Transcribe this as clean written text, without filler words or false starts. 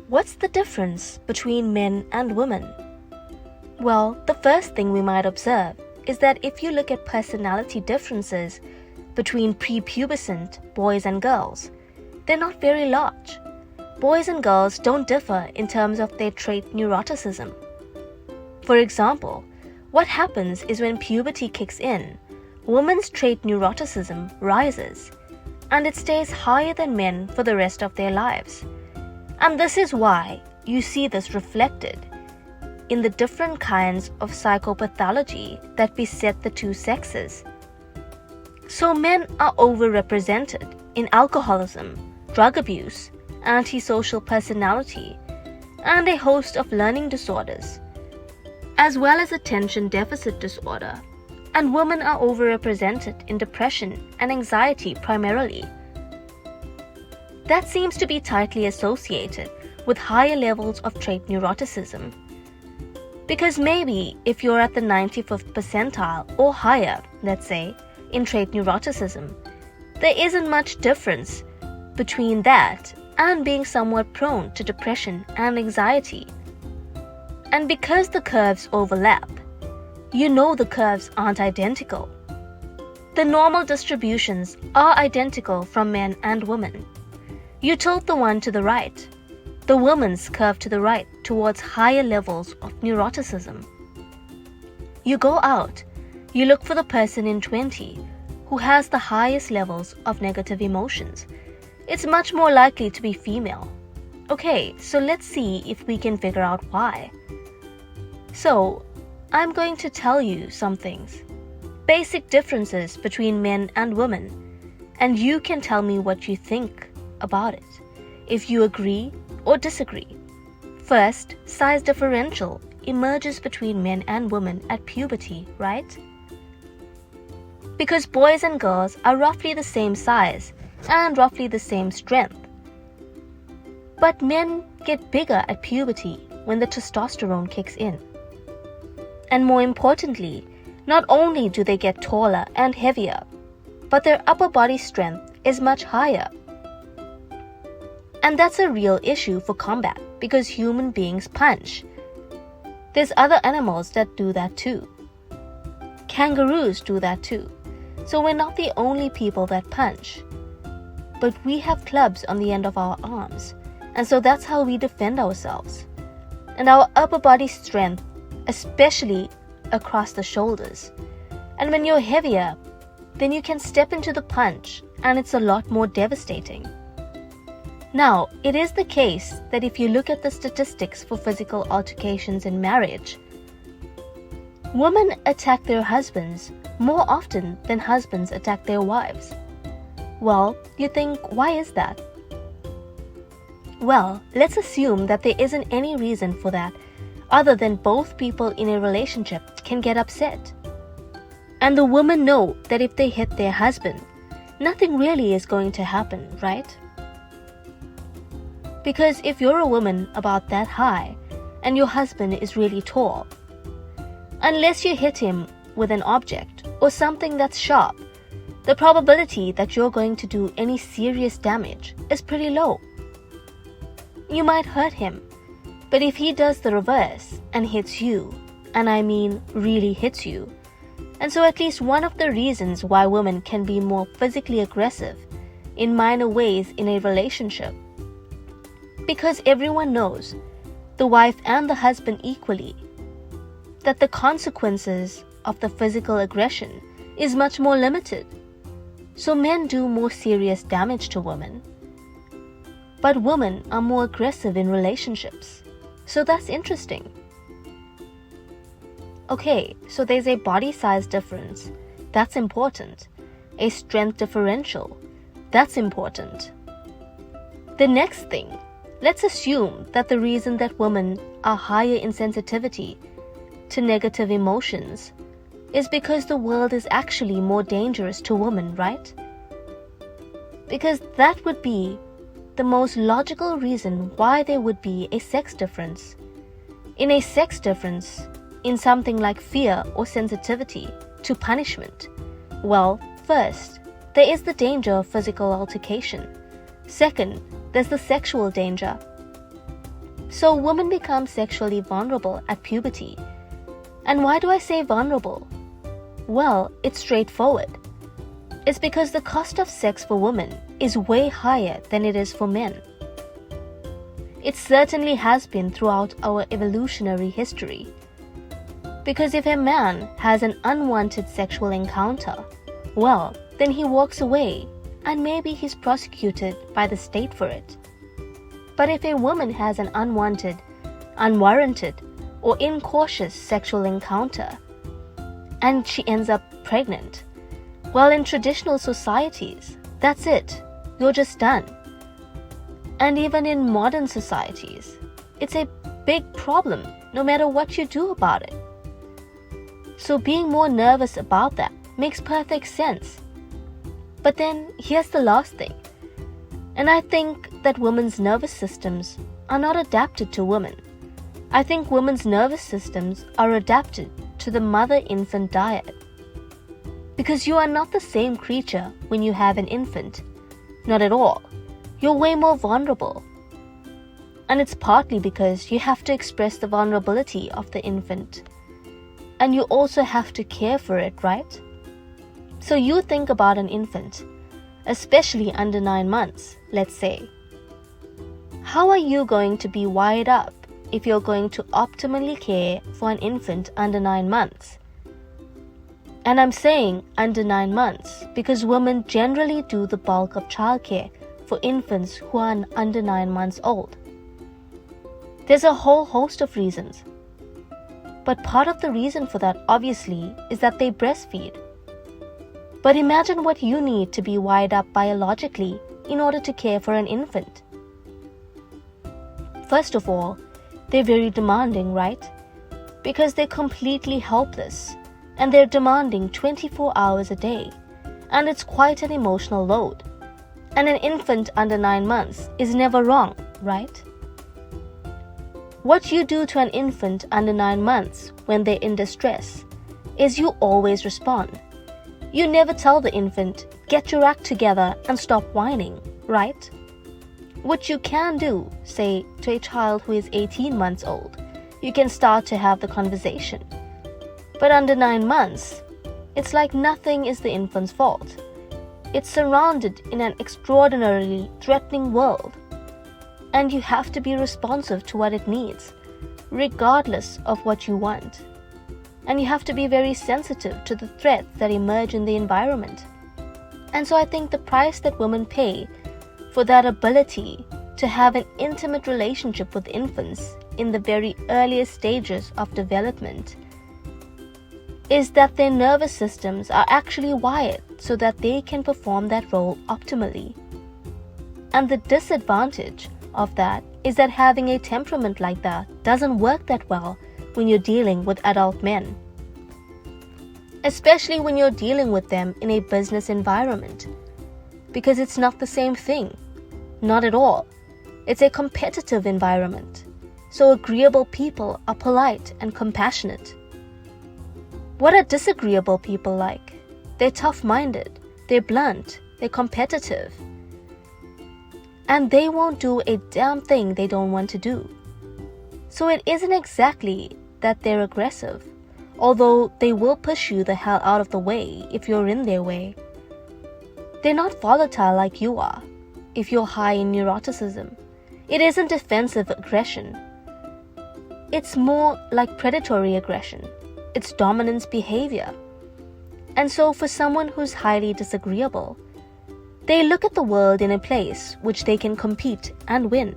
what's the difference between men and women? Well, the first thing we might observe is that if you look at personality differences between prepubescent boys and girls, they're not very large. Boys and girls don't differ in terms of their trait neuroticism. For example, what happens is when puberty kicks in, women's trait neuroticism rises, and it stays higher than men for the rest of their lives. And this is why you see this reflected in the different kinds of psychopathology that beset the two sexes. So men are overrepresented in alcoholism, drug abuse, antisocial personality, and a host of learning disorders, as well as attention deficit disorder, and women are overrepresented in depression and anxiety primarily. That seems to be tightly associated with higher levels of trait neuroticism. Because maybe if you're at the 95th percentile or higher, let's say, in trait neuroticism, there isn't much difference between that and being somewhat prone to depression and anxiety. And because the curves overlap, you know the curves aren't identical. The normal distributions are identical from men and women. You tilt the one to the right, the woman's curve to the right towards higher levels of neuroticism. You go out, you look for the person in 20 who has the highest levels of negative emotions. It's much more likely to be female. Okay, so let's see if we can figure out why. So, I'm going to tell you some things. Basic differences between men and women, and you can tell me what you think about it, if you agree or disagree. First, size differential emerges between men and women at puberty, right? Because boys and girls are roughly the same size and roughly the same strength. But men get bigger at puberty when the testosterone kicks in. And more importantly, not only do they get taller and heavier, but their upper body strength is much higher. And that's a real issue for combat because human beings punch. There's other animals that do that too. Kangaroos do that too. So we're not the only people that punch. But we have clubs on the end of our arms, and so that's how we defend ourselves. And our upper body strength, especially across the shoulders. And when you're heavier, then you can step into the punch, and it's a lot more devastating. Now, it is the case that if you look at the statistics for physical altercations in marriage, women attack their husbands more often than husbands attack their wives. Well, you think, why is that? Well, let's assume that there isn't any reason for that other than both people in a relationship can get upset. And the women know that if they hit their husband, nothing really is going to happen, right? Because if you're a woman about that high and your husband is really tall, unless you hit him with an object or something that's sharp, the probability that you're going to do any serious damage is pretty low. You might hurt him, but if he does the reverse and hits you, and I mean really hits you, and so at least one of the reasons why women can be more physically aggressive in minor ways in a relationship, because everyone knows, the wife and the husband equally, that the consequences of the physical aggression is much more limited. So men do more serious damage to women. But women are more aggressive in relationships. So that's interesting. Okay, so there's a body size difference. That's important. A strength differential. That's important. The next thing, let's assume that the reason that women are higher in sensitivity to negative emotions is because the world is actually more dangerous to women, right? Because that would be the most logical reason why there would be a sex difference. In a sex difference, in something like fear or sensitivity to punishment, well, first, there is the danger of physical altercation. Second, there's the sexual danger. So women become sexually vulnerable at puberty. And why do I say vulnerable? Well, it's straightforward. It's because the cost of sex for women is way higher than it is for men. It certainly has been throughout our evolutionary history. Because if a man has an unwanted sexual encounter, well, then he walks away and maybe he's prosecuted by the state for it. But if a woman has an unwanted, unwarranted, or incautious sexual encounter, and she ends up pregnant, well, in traditional societies, that's it. You're just done. And even in modern societies, it's a big problem no matter what you do about it. So being more nervous about that makes perfect sense. But then here's the last thing. And I think that women's nervous systems are not adapted to women. I think women's nervous systems are adapted to the mother-infant dyad. Because you are not the same creature when you have an infant. Not at all. You're way more vulnerable. And it's partly because you have to express the vulnerability of the infant. And you also have to care for it, right? So you think about an infant, especially under 9 months, let's say. How are you going to be wired up if you're going to optimally care for an infant under 9 months? And I'm saying under 9 months because women generally do the bulk of childcare for infants who are under 9 months old. There's a whole host of reasons. But part of the reason for that, obviously, is that they breastfeed. But imagine what you need to be wired up biologically in order to care for an infant. First of all, they're very demanding, right? Because they're completely helpless. And they're demanding 24 hours a day, and it's quite an emotional load. And an infant under 9 months is never wrong, right? What you do to an infant under 9 months when they're in distress is you always respond. You never tell the infant, get your act together and stop whining, right? What you can do, say, to a child who is 18 months old, you can start to have the conversation. But under 9 months, it's like nothing is the infant's fault. It's surrounded in an extraordinarily threatening world. And you have to be responsive to what it needs, regardless of what you want. And you have to be very sensitive to the threats that emerge in the environment. And so I think the price that women pay for that ability to have an intimate relationship with infants in the very earliest stages of development is that their nervous systems are actually wired so that they can perform that role optimally. And the disadvantage of that is that having a temperament like that doesn't work that well when you're dealing with adult men. Especially when you're dealing with them in a business environment. Because it's not the same thing. Not at all. It's a competitive environment. So agreeable people are polite and compassionate. What are disagreeable people like? They're tough-minded, they're blunt, they're competitive. And they won't do a damn thing they don't want to do. So it isn't exactly that they're aggressive, although they will push you the hell out of the way if you're in their way. They're not volatile like you are, if you're high in neuroticism. It isn't defensive aggression. It's more like predatory aggression. It's dominance behavior. And so for someone who's highly disagreeable, they look at the world in a place which they can compete and win.